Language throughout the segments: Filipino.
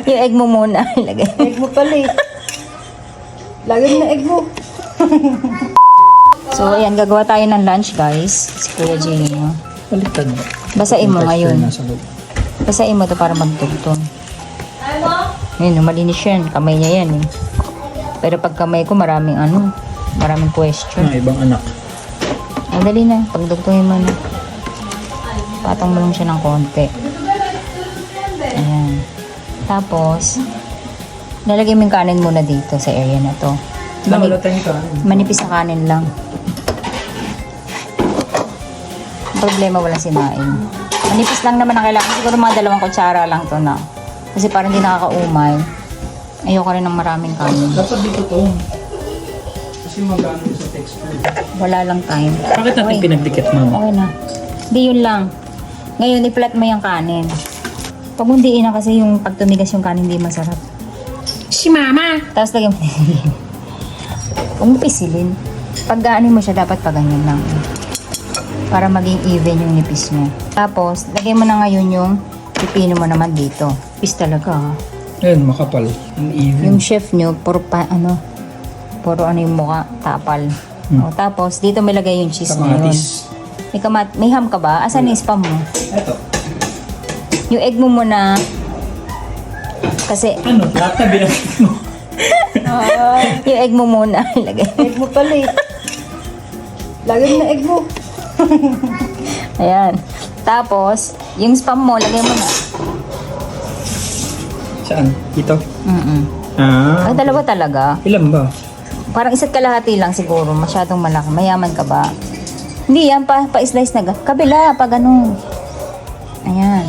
Yung egg mo muna. Lagay. Egg mo pala eh. Lagyan mo na egg mo. So, ayan, gagawa tayo ng lunch, guys. Si Kuya Gino. Baliktad. Basain mo ngayon. Nasa loob. Basain mo to para magtugtong. Ayun, malinis yan. Kamay niya yan eh. Pero pag kamay ko, maraming question. Mga ibang anak. Madali na. Pagdugtungin mo na. Patong mo lang siya ng konti. Ayan. Tapos, lalagay mo yung kanin muna dito sa area na to. Wala tayong kanin. Manipis na kanin lang. Ang problema, walang sinain. Manipis lang naman ang kailangan. Siguro mga 2 kutsara lang to na. Kasi parang hindi nakakaumay. Ayoko rin ng maraming kanin. Dapat dito to. Kasi magano sa texture. Wala lang time. Bakit natin Okay. pinagdikit, mama? Okay na. Hindi yun lang. Ngayon, i-flat mo yung kanin. Pag hundiin na kasi yung pag tumigas yung kanin, hindi masarap. Si mama. Tapos lagyan mo. Huwag mo pisilin. Pag gaanin mo siya, dapat pa ganyan lang. Para maging even yung nipis mo. Tapos, lagyan mo na ngayon yung pipino mo naman dito. Pis talaga ha. Ayun, makapal. Ang even. Yung chef nyo, puro yung mukha, tapal. O, tapos, dito may lagay yung cheese na yun. Kamatis. May ham ka ba? Asan yung spam mo? Eto. Yung egg mo muna. Kasi, Ano? Lahat na binakit mo. yung egg mo muna. Lagay. Egg mo pala eh. Lagyan mo na egg mo. Ayan. Tapos, yung spam mo, lagay mo na. Saan? Dito? Ay, Ah. 2 talaga. Ilan ba? Parang 1 kalahati lang siguro. Masyadong malaki. Mayaman ka ba? Hindi yan. Pa-slice na. Kabila. Pa ganun. Ayan.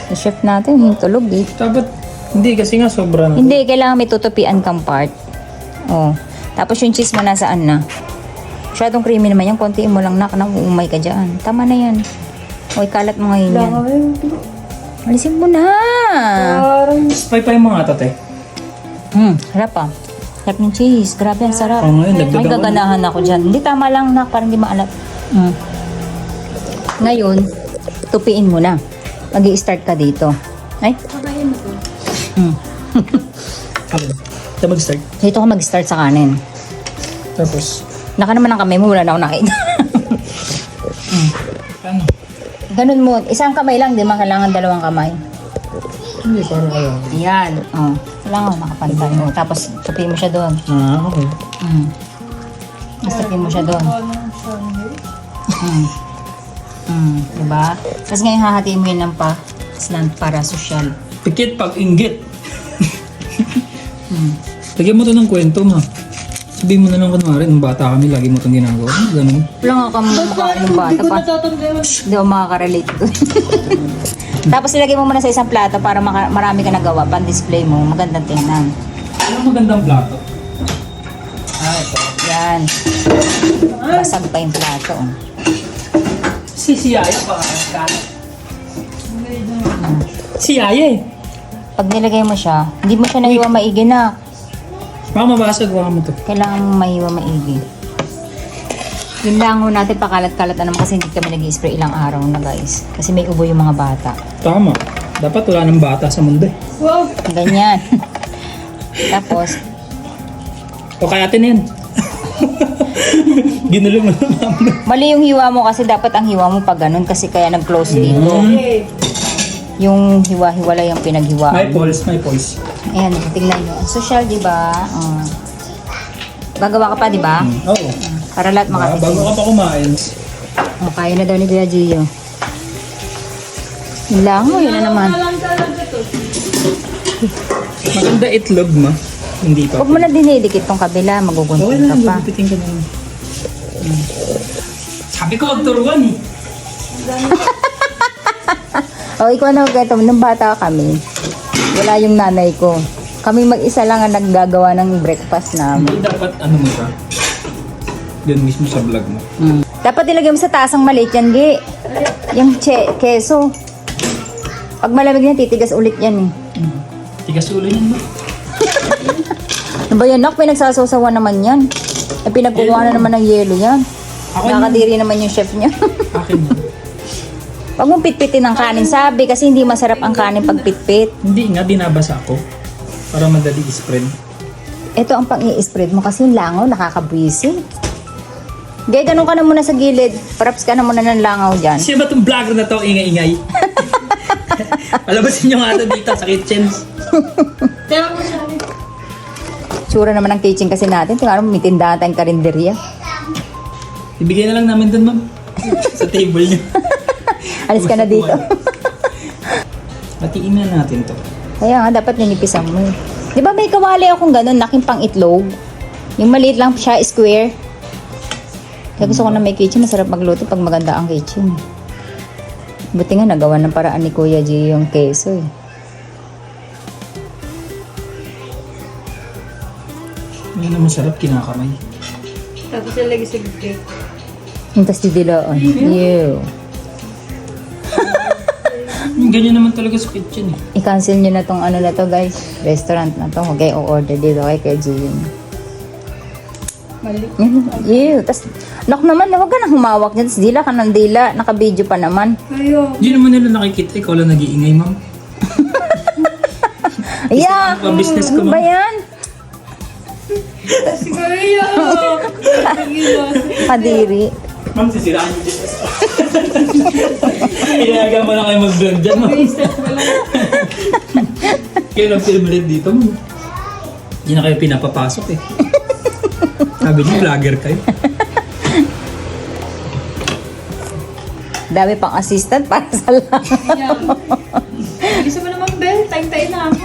Yung chef natin, yung tulog eh. Dapat, hindi kasi nga sobra na. Hindi, kailangan may tutupian kang part. Oh. Tapos yung cheese mo nasaan na? Masyadong creamy naman yan. Kontiin mo lang umay ka dyan. Tama na yan. O, ikalat mo ngayon yan. Alisin mo na. Parang Paypay mo nga, tate. Harap ah. Harap ng cheese. Grabe, ang sarap. Oo, ngayon, May dagdagan mo. gaganahan ako dyan. Hindi, tama lang na. Parang di maalat. Ngayon, tupiin mo na. Mag-i-start ka dito. Ay? Alin? Ito mag-start. Dito ka mag-start sa kanin. Tapos, Naka naman ang kamay mo. Wala na ako nakita. ano? Ganun mo. Isang kamay lang. Di man kailangan 2 kamay. Hindi, parang kaya. Ayan. Oh. Kailangan makapantay. Oh. Tapos, tupiin mo siya doon. Ah, okay. Tapos, tupiin mo siya doon. Diba? Tapos ngayon hahatiin mo yun ng para social. Pikit pag inggit. Lagyan mo to ng kwento, ma. Sabihin mo na lang kunwari, nung bata kami, lagi mo itong ginagawa. Ganun. Wala nga kang mukha ng bata pa. Hindi ako makaka-relate doon. Tapos ilagay mo muna sa isang plato para marami ka nagawa. Pan-display mo. Magandang tingnan. Ano magandang plato? Ah, ito. Yan. Basag pa yung plato. Oh. Si Yaya pa. Si Yaya eh. Pag nilagay mo siya, hindi mo siya nahiwa maigi na. Baka mabasag, baka mo to. Kailangan mong mahiwa maigi. Yun lang ho natin pakalat-kalat na naman kasi hindi kami nag-i-spray ilang araw na guys. Kasi may ubo yung mga bata. Tama. Dapat wala ng bata sa mundo eh. wow. Ganyan. Tapos, O kaya atin yan. Ginulo mo naman. mali yung hiwa mo kasi dapat ang hiwa mo pag ganun kasi kaya nag-close dito. Okay. Yung hiwa-hiwala yung pinaghiwa. May pulse, may pulse. Ayan, tingnan nyo. Social, di ba? Gagawa ka pa, di ba? Oo. Para lahat Bago makatikim. ka pa kumain. Kaya na daw ni Kuya Gio. Yun lang, yun na naman. Maganda itlog, ma. Hindi pa. Huwag mo na dinidikit tong kabila, Okay magugunting lang, ka pa. gugupitin ka naman. Sabi ko, wag turuan eh. O, ikaw na ganito, nung bata kami, wala yung nanay ko. Kami mag-isa lang ang naggagawa ng breakfast namin. Hindi dapat ano mo siya. Yun mismo sa vlog mo. Dapat ilagay mo sa tasang maliit yan, Gi. Yung keso. Pag malamig na, titigas ulit yan eh. Tigas ulo yun, ma. Ano ba yan, Nak? Pinagsasasawa naman yan. Eh, pinagkukuha na naman ng yelo yan. Ako Nakadiri naman yung chef niya. Akin yun. Huwag mong pitpitin ng kanin, sabi, kasi hindi masarap ang kanin pag pitpit. Hindi nga, binabasa ko. Para madali i-spread. Ito ang pang-i-spread mo kasi yung langaw, nakakabwisi. Gaya, ganun ka na muna sa gilid. Perhaps ka na muna ng langaw dyan. Sino ba itong vlogger na to? Ingay-ingay. Palabasin nyo nga ito dito sa kitchen. Tsura naman ng kitchen kasi natin. Tingnan mo, may tindahan tayong karinderya. Ibigay na lang namin dun, ma'am. Sa table nyo. Alis ka na dito. Batiin na natin to. Kaya nga, dapat ninipisan mo. Di ba may kawali akong ganun, laking pang itlog? Yung maliit lang siya, square. Kaya gusto ko na may kitchen, masarap magluto pag maganda ang kitchen. Buti nga nagawa ng paraan ni Kuya G yung keso eh. Hindi na masarap, kinakamay. Tapos nalagay sa gitna. Yung tas didilaan. Ew. Ganyan naman talaga sa kitchen eh. I-cancel nyo na tong ano na to guys. Restaurant na to. Huwag kayo order dito kay Kuya G yun. Mali. Ew. Tas, nak naman, huwag ka na humawak niya. Tas dila ka ng dila. Naka-video pa naman. Ayaw. Hindi naman nila nakikita, ikaw lang nag-iingay, ma'am. Yeah! Gusto ko ang business ko, Ano ma'am. ba yan? Si Kuya. Kadiri. Ma'am, sisiraan yung business ko. Inayaga mo na kayo mag-vlog dyan, ma'am. Kayo nag-film ulit dito, ma'am. Hindi na kayo pinapapasok eh. Sabi niyo, vlogger kayo. Dami pang assistant para sa lang. Gusto mo naman, Bel? Time-time na ako.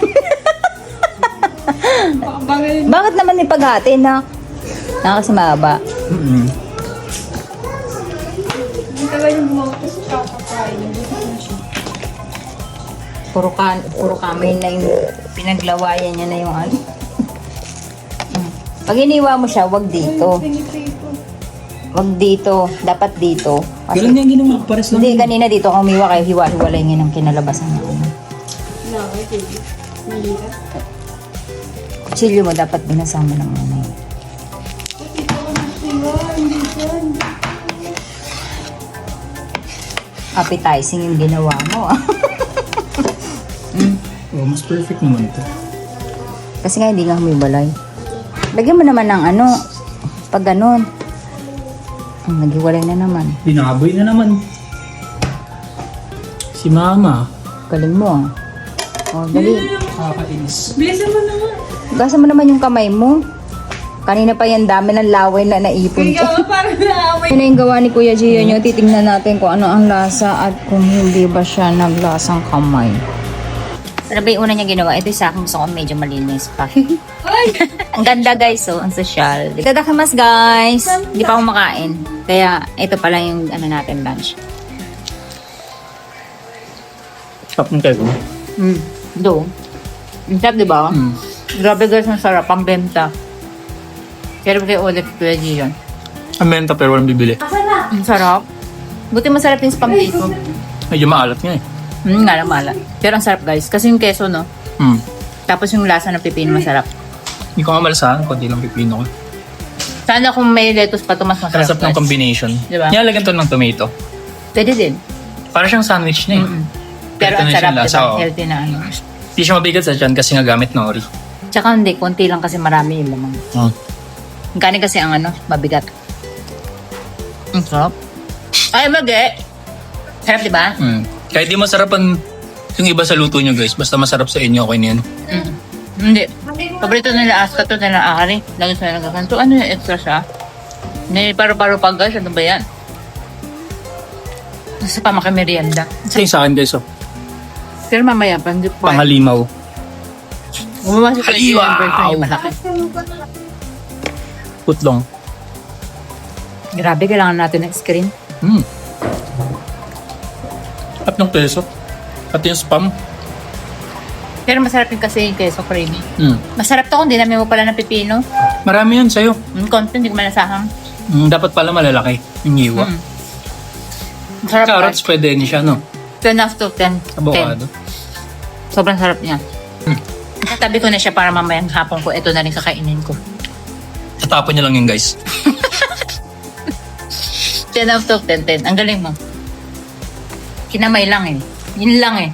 Bakit? Bakit naman may paghati na? Kasi mahaba. Mm-hmm. Hindi ka ba yung bumawa ko sa kakakain? Gusto ko na siya. Puro kamay na yung pinaglawayan niya na yung ano. Pag iniwa mo siya, wag dito. Piniprito. Wag dito. Dapat dito. Ganun Kasi, yung ginawa ko, pares lang. hindi, kanina dito kung umiwa kayo, hiwa-hiwalay niya ng kinalabasan niya. Nakay, baby. Malira. Kutsilyo mo, dapat binasama ng muna yun. Dito ko na siya. Hindi dyan. Appetizing yung ginawa mo. Oh, mas perfect naman ito. Kasi nga hindi nga humiwalay. Lagyan mo naman ng ano, pag ganun. Naghiwalay na naman. Binaboy na naman. Si Mama. Galing mo ah. Oh, dali. Nakakainis. Bilisan mo naman. Gasa mo naman yung kamay mo. Kanina pa yan dami ng laway na naipon Ikaw ko. nga parang naaway. Yun na yung gawa ni Kuya Gio nyo. Titingnan natin kung ano ang lasa at kung hindi ba siya naglasang kamay. Ano ba yung una niya ginawa? Ito sa akin gusto ko medyo malinis pa. Ay! Ang ganda guys, so ang social. Itadakimasu guys. Hindi pa ako makain. Kaya ito pala yung ano natin lunch. Stop mo kayo. Do. Ang sarap diba? Grabe guys, ang sarap. Ang benta. Pero kayo ulit Kuya Gio yun. Ang benta pero walang bibili. Ang sarap. Buti masarap yung spam dito. Medyo maalat nga eh. Nga lang mala. Pero ang sarap guys. Kasi yung keso no. Tapos yung lasa ng pipino masarap. Hindi ko nga malasahan, konti lang pipino ko. Sana kung may lettuce pa ito mas masarap. Sarap ng guys. combination. Diba? Nilalagyan to ng tomato. Pwede din. Para siyang sandwich na eh. Pero ang na sarap siyang lasa, diba? oo. Healthy na ano. Hindi siya mabigat sa tiyan kasi nga gamit nori. Tsaka hindi. Konti lang kasi marami yung lamang. Ang kanin kasi ang ano, mabigat. Ang sarap. Ay, magi! Sarap diba? Kahit di masarapan yung iba sa luto nyo guys, basta masarap sa inyo, okay na yan. Hindi. Paborito nila aska to, nila akari. Lagi sila nagkakanto. Ano yung extra siya? May paro-paro pa guys. Ano ba yan? Sa pamakimerienda. Ito yung sa akin guys, oh. Pero mamaya pa, hindi po. Pangalimaw. Gumawa si Kuya Gio Haliwa! yung version yung malaki. Putlong. Grabe, kailangan natin ng screen. At ng peso. At yung spam. Pero masarap yung kasi yung queso creamy. Masarap to kung dinami mo pala ng pipino. Marami yan sa'yo. Konti, hindi ko manasahang. Dapat pala malalaki. Yung hiwa. Masarap Carrots, pwede ni siya, no? 10 out of 10. Avocado. 10. Sobrang sarap niya. Tabi ko na siya para mamayang hapon ko. Ito na rin kakainin ko. Tatapon niyo lang yun, guys. 10 out of 10, 10. Ang galing mo. Kinamay lang eh. Yun lang eh.